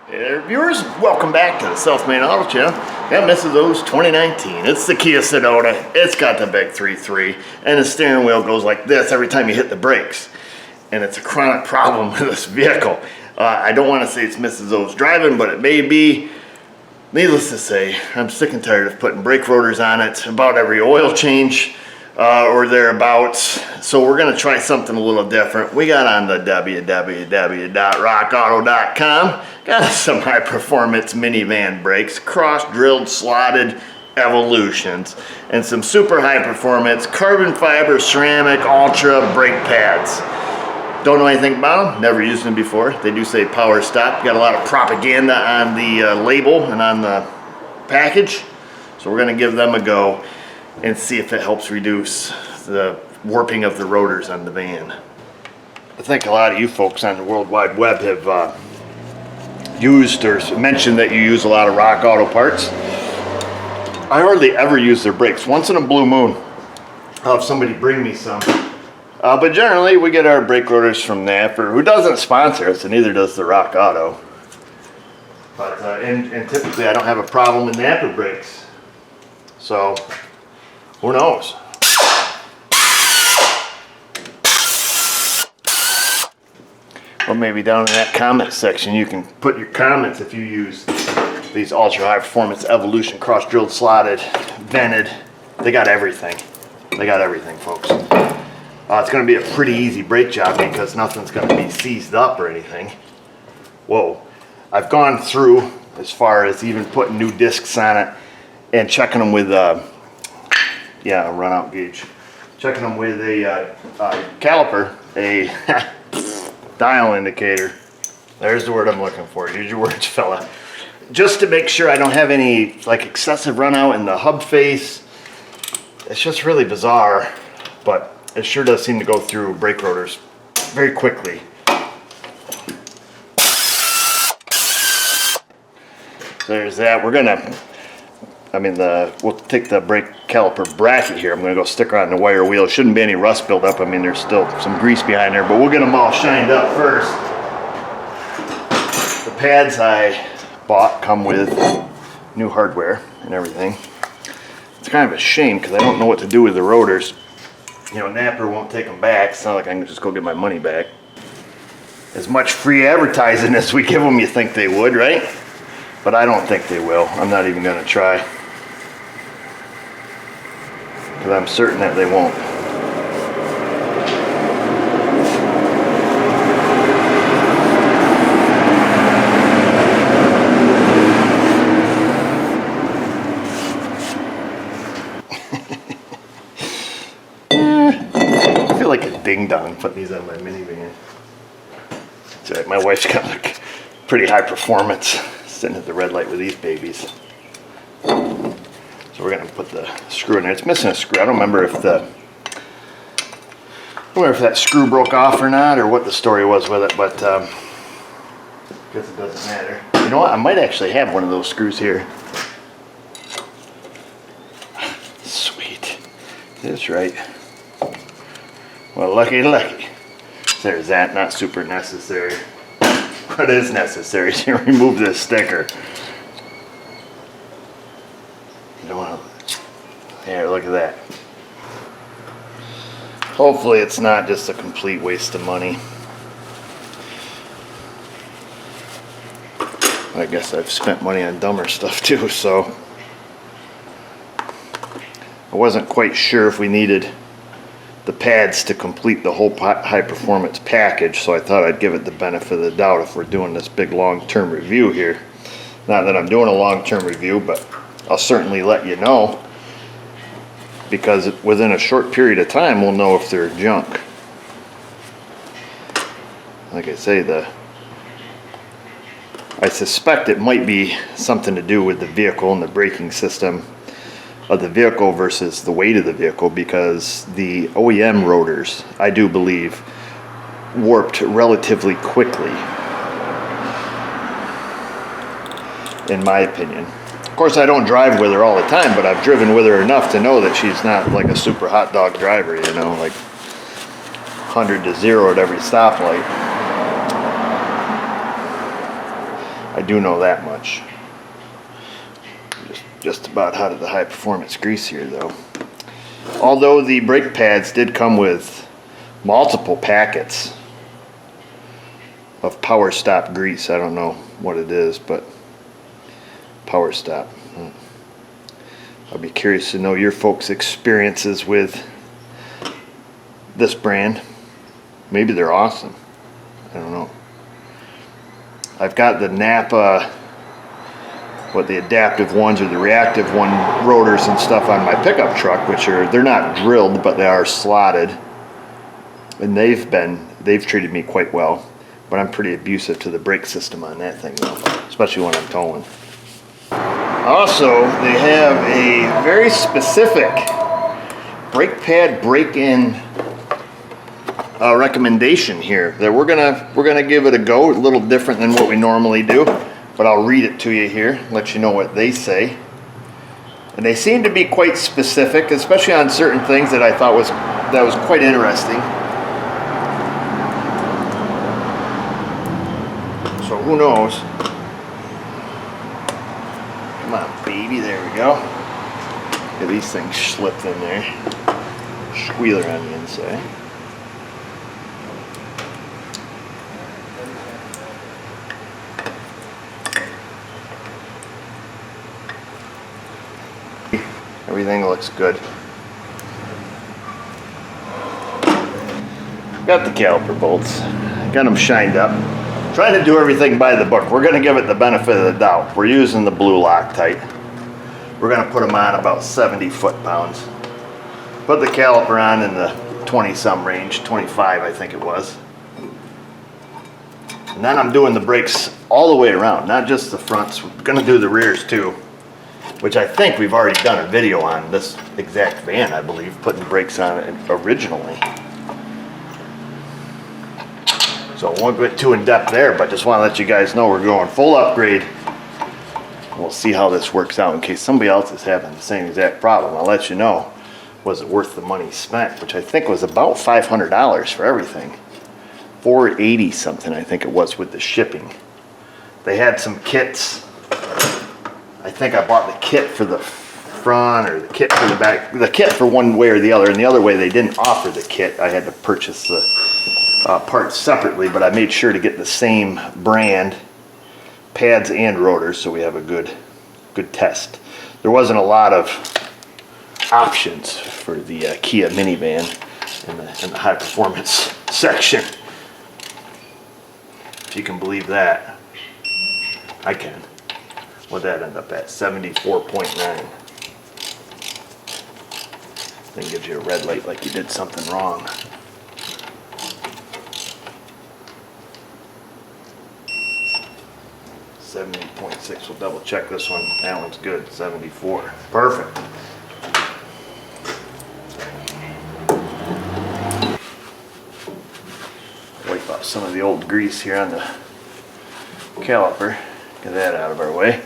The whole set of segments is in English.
Hey there, viewers. Welcome back to the Self-Made Auto Channel. Got Mrs.O's 2019. It's the Kia Sedona. It's got the big 3.3, and the steering wheel goes like this every time you hit the brakes. And it's a chronic problem with this vehicle. I don't want to say it's Mrs.O's driving, but it may be. Needless to say, I'm sick and tired of putting brake rotors on it about every oil change or thereabouts. So we're going to try something a little different. We got on the www.rockauto.com. Got some high performance minivan brakes, cross drilled slotted evolutions, and some super high performance carbon fiber ceramic ultra brake pads. Don't know anything about them, never used them before. They do say power stop. Got a lot of propaganda on the label and on the package. So we're gonna give them a go and see if it helps reduce the warping of the rotors on the van. I think a lot of you folks on the World Wide Web have used or mentioned that you use a lot of Rock Auto parts. I hardly ever use their brakes. Once in a blue moon, I'll have somebody bring me some. But generally, we get our brake rotors from Napper, who doesn't sponsor us, and neither does the Rock Auto. But and typically, I don't have a problem with Napper brakes. So, who knows? Well, maybe down in that comment section, you can put your comments if you use these ultra high performance Evolution cross drilled slotted vented. They got everything. They got everything, folks. It's going to be a pretty easy brake job because nothing's going to be seized up or anything. Whoa. I've gone through as far as even putting new discs on it and checking them with a run out gauge. Checking them with a caliper, a dial indicator. There's the word I'm looking for. Use your words, fella. Just to make sure I don't have any like excessive run out in the hub face. It's just really bizarre, but it sure does seem to go through brake rotors very quickly. There's that. We're gonna, we'll take the brake caliper bracket here. I'm gonna go stick around the wire wheel. Shouldn't be any rust buildup. I mean, there's still some grease behind there, but we'll get them all shined up first. The pads I bought come with new hardware and everything. It's kind of a shame because I don't know what to do with the rotors. You know, Napper won't take them back. It's not like I can just go get my money back. As much free advertising as we give them, you think they would, right? But I don't think they will. I'm not even going to try. Because I'm certain that they won't. Like a ding dong putting these on my minivan. That's right, my wife's got like pretty high performance sitting at the red light with these babies. So we're gonna put the screw in there. It's missing a screw. I don't remember if that screw broke off or not, or what the story was with it, but I guess it doesn't matter. You know what? I might actually have one of those screws here. Sweet. That's right. Well, lucky. There's that, not super necessary. What is necessary is to remove this sticker. You don't want to. There, look at that. Hopefully it's not just a complete waste of money. I guess I've spent money on dumber stuff too, so. I wasn't quite sure if we needed the pads to complete the whole high performance package, so I thought I'd give it the benefit of the doubt if we're doing this big long-term review here. Not that I'm doing a long-term review, but I'll certainly let you know, because within a short period of time we'll know if they're junk. Like I say, I suspect it might be something to do with the vehicle and the braking system of the vehicle versus the weight of the vehicle, because the OEM rotors, I do believe, warped relatively quickly, in my opinion. Of course, I don't drive with her all the time, but I've driven with her enough to know that she's not like a super hot dog driver, you know, like 100 to 0 at every stoplight. I do know that much. Just about out of the high performance grease here though. Although the brake pads did come with multiple packets of Power Stop grease. I don't know what it is, but Power Stop. I'll be curious to know your folks' experiences with this brand. Maybe they're awesome. I don't know. I've got the Napa, the adaptive ones or the reactive one rotors and stuff on my pickup truck, which they're not drilled, but they are slotted. And they've treated me quite well. But I'm pretty abusive to the brake system on that thing though, especially when I'm towing. Also, they have a very specific brake pad break-in recommendation here that we're gonna give it a go. A little different than what we normally do, but I'll read it to you here, let you know what they say. And they seem to be quite specific, especially on certain things that I thought was quite interesting. So who knows? Come on, baby, there we go. Get these things slipped in there. Squealer on the inside. Everything looks good. Got the caliper bolts. Got them shined up. Trying to do everything by the book. We're going to give it the benefit of the doubt. We're using the blue Loctite. We're going to put them on about 70 foot-pounds. Put the caliper on in the 20-some range, 25 I think it was. And then I'm doing the brakes all the way around, not just the fronts. We're going to do the rears too, which I think we've already done a video on this exact van, I believe, putting brakes on it originally. So I won't get too in depth there, but just want to let you guys know we're going full upgrade. We'll see how this works out in case somebody else is having the same exact problem. I'll let you know, was it worth the money spent, which I think was about $500 for everything. $480 something I think it was with the shipping. They had some kits. I think I bought the kit for the front or the kit for the back. The kit for one way or the other, and the other way they didn't offer the kit. I had to purchase the parts separately, but I made sure to get the same brand pads and rotors so we have a good test. There wasn't a lot of options for the Kia minivan in the high performance section, if you can believe that. I can. What'd that end up at? 74.9. Then gives you a red light like you did something wrong. .6. We'll double check this one. That one's good. 74. Perfect. Wipe off some of the old grease here on the caliper. Get that out of our way.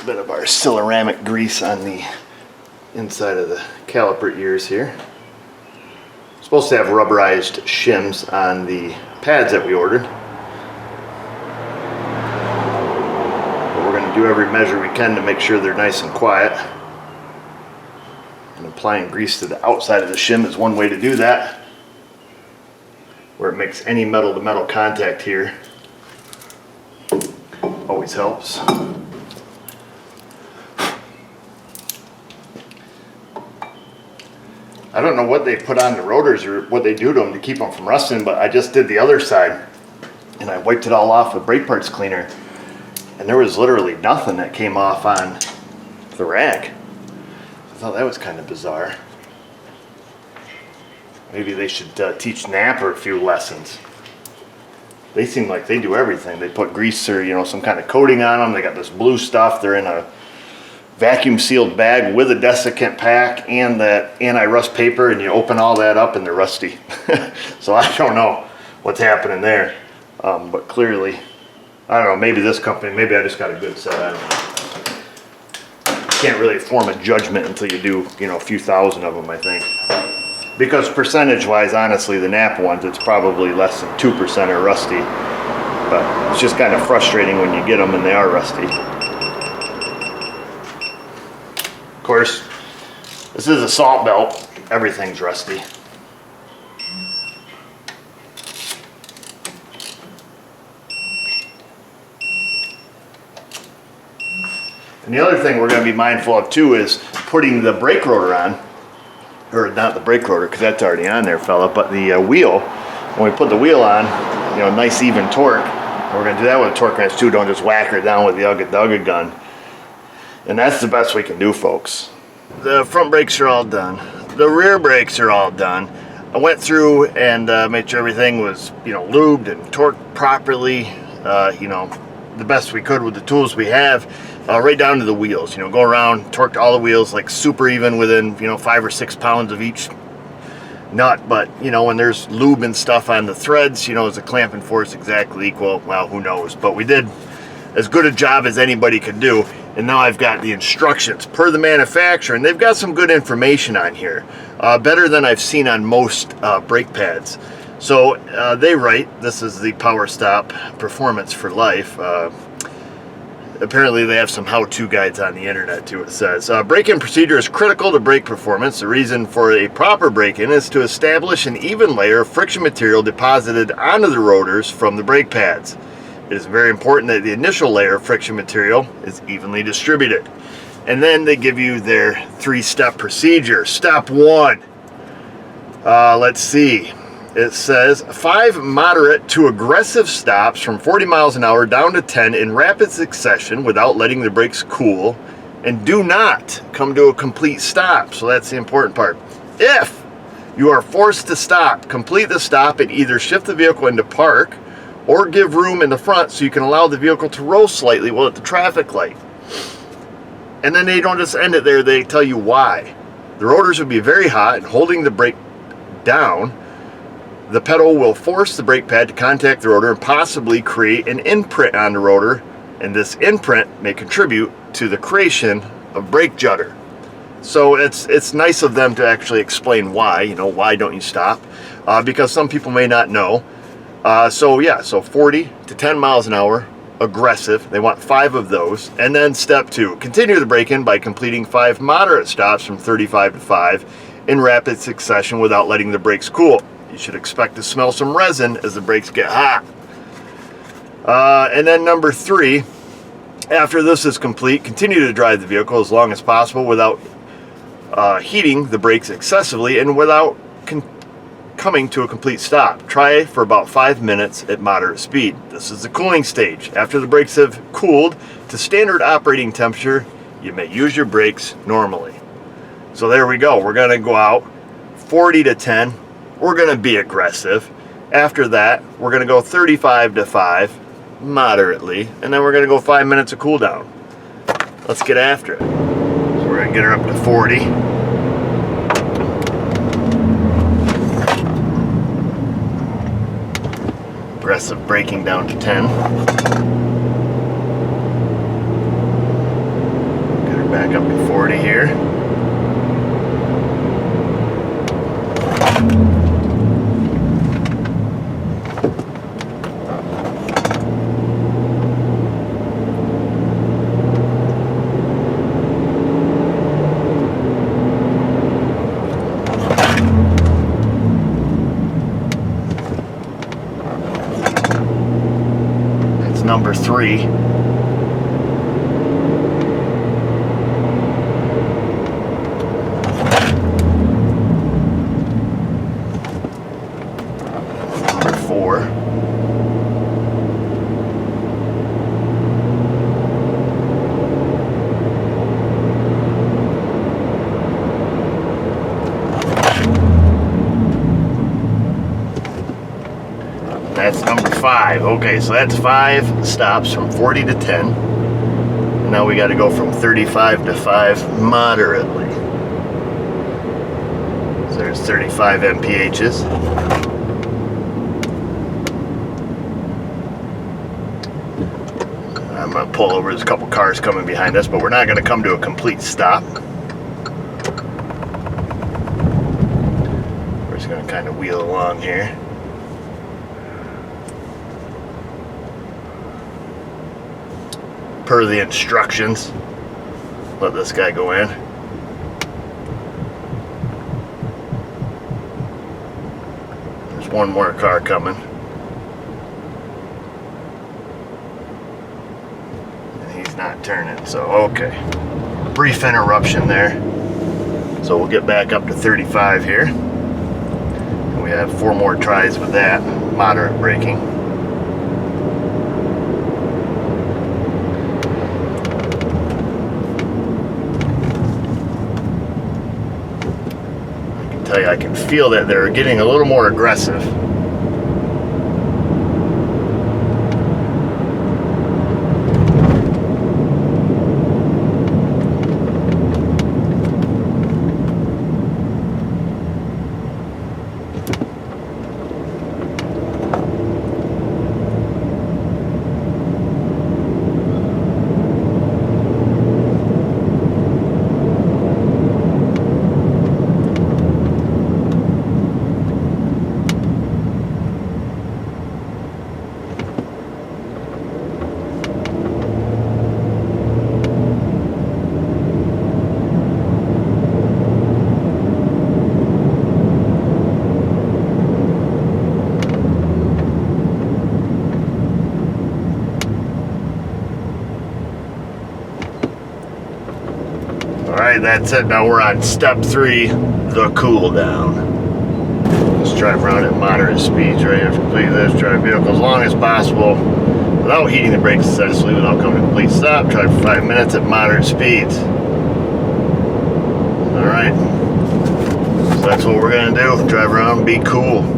Bit of our ceramic grease on the inside of the caliper ears here. Supposed to have rubberized shims on the pads that we ordered. But we're going to do every measure we can to make sure they're nice and quiet. And applying grease to the outside of the shim is one way to do that, where it makes any metal to metal contact here. Always helps. I don't know what they put on the rotors or what they do to them to keep them from rusting, but I just did the other side and I wiped it all off with brake parts cleaner, and there was literally nothing that came off on the rag. I thought that was kind of bizarre. Maybe they should teach Napa a few lessons. They seem like they do everything. They put grease or some kind of coating on them. They got this blue stuff. They're in a vacuum sealed bag with a desiccant pack and that anti-rust paper, and you open all that up and they're rusty. So I don't know what's happening there, but clearly, I don't know, maybe this company, maybe I just got a good set, I don't know. Can't really form a judgment until you do, you know, a few thousand of them, I think. Because percentage-wise, honestly, the Napa ones, it's probably less than 2% are rusty. But it's just kind of frustrating when you get them and they are rusty. Of course, this is a salt belt. Everything's rusty. And the other thing we're going to be mindful of too is putting the brake rotor on, or not the brake rotor because that's already on there, fella, but the wheel. When we put the wheel on, you know, nice even torque. And we're going to do that with a torque wrench too. Don't just whack her down with the Avoca gun. And that's the best we can do, folks. The front brakes are all done. The rear brakes are all done. I went through and made sure everything was, you know, lubed and torqued properly. You know, the best we could with the tools we have. Right down to the wheels, you know, go around, torqued all the wheels like super even within, you know, 5 or 6 pounds of each nut. But, you know, when there's lube and stuff on the threads, you know, is the clamping force exactly equal? Well, who knows? But we did as good a job as anybody could do. And now I've got the instructions per the manufacturer, and they've got some good information on here. Better than I've seen on most brake pads. So they write, this is the Power Stop Performance for Life. Apparently they have some how-to guides on the internet too, it says. Brake-in procedure is critical to brake performance. The reason for a proper brake-in is to establish an even layer of friction material deposited onto the rotors from the brake pads. It is very important that the initial layer of friction material is evenly distributed. And then they give you their 3-step procedure. Step 1. Let's see. It says 5 moderate to aggressive stops from 40 miles an hour down to 10 in rapid succession without letting the brakes cool, and do not come to a complete stop. So that's the important part. If you are forced to stop, complete the stop and either shift the vehicle into park or give room in the front so you can allow the vehicle to roll slightly while at the traffic light. And then they don't just end it there, they tell you why. The rotors will be very hot, and holding the brake down, the pedal will force the brake pad to contact the rotor and possibly create an imprint on the rotor, and this imprint may contribute to the creation of brake judder. So it's nice of them to actually explain why, you know, why don't you stop? Because some people may not know. So 40 to 10 miles an hour, aggressive. They want 5 of those. And then step 2, continue the brake-in by completing 5 moderate stops from 35 to 5 in rapid succession without letting the brakes cool. You should expect to smell some resin as the brakes get hot. And then number 3, after this is complete, continue to drive the vehicle as long as possible without heating the brakes excessively and without coming to a complete stop. Try for about 5 minutes at moderate speed. This is the cooling stage. After the brakes have cooled to standard operating temperature, you may use your brakes normally. So there we go. We're going to go out 40 to 10. We're going to be aggressive. After that, we're going to go 35 to 5 moderately, and then we're going to go 5 minutes of cool down. Let's get after it. So we're going to get her up to 40. Aggressive braking down to 10. Get her back up to 40 here. Number 3. Number 4. That's number 5. Okay, so that's 5 stops from 40 to 10. Now we got to go from 35 to 5 moderately. So there's 35 mphs. I'm going to pull over. There's a couple cars coming behind us, but we're not going to come to a complete stop. We're just going to kind of wheel along here. Per the instructions, let this guy go in. There's one more car coming. And he's not turning, so okay. Brief interruption there. So we'll get back up to 35 here. And we have 4 more tries with that, moderate braking. I can feel that they're getting a little more aggressive. Alright, that's it. Now we're on step 3, the cool down. Let's drive around at moderate speeds, ready to complete this. Drive vehicle as long as possible without heating the brakes successfully, without coming to a complete stop. Drive for 5 minutes at moderate speeds. Alright. So that's what we're going to do. Drive around and be cool.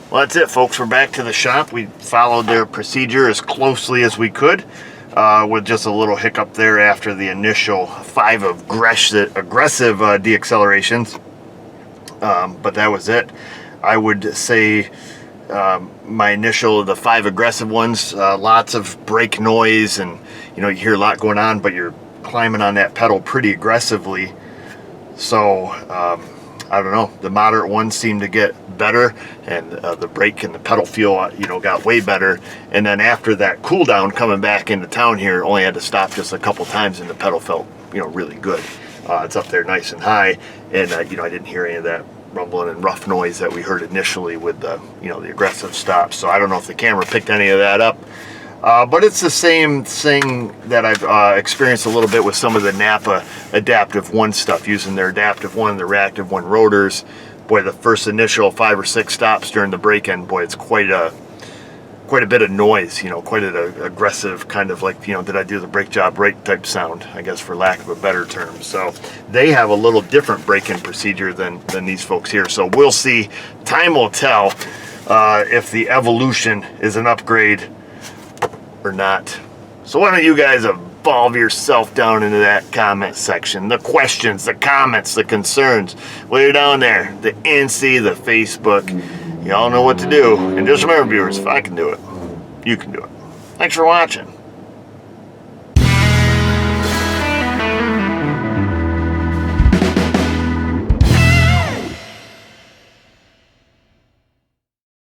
Well, that's it, folks. We're back to the shop. We followed their procedure as closely as we could, with just a little hiccup there after the initial 5 aggressive deaccelerations. But that was it. I would say my initial, the 5 aggressive ones, lots of brake noise, and you hear a lot going on, but you're climbing on that pedal pretty aggressively. So I don't know, the moderate ones seemed to get better, and the brake and the pedal feel got way better. And then after that cool down, coming back into town here, only had to stop just a couple times, and the pedal felt really good. It's up there nice and high, and I didn't hear any of that rumbling and rough noise that we heard initially with the the aggressive stops. So I don't know if the camera picked any of that up. But it's the same thing that I've experienced a little bit with some of the Napa Adaptive 1 stuff, using their Adaptive 1, the Reactive 1 rotors. Boy, the first initial 5 or 6 stops during the break-in, boy, it's quite a bit of noise, quite an aggressive kind of like, did I do the brake job right type sound, I guess, for lack of a better term. So they have a little different break-in procedure than these folks here. So we'll see. Time will tell if the Evolution is an upgrade or not. So why don't you guys evolve yourself down into that comment section? The questions, the comments, the concerns. Well, you're down there, the Insta, the Facebook. Y'all know what to do. And just remember, viewers, if I can do it, you can do it. Thanks for watching.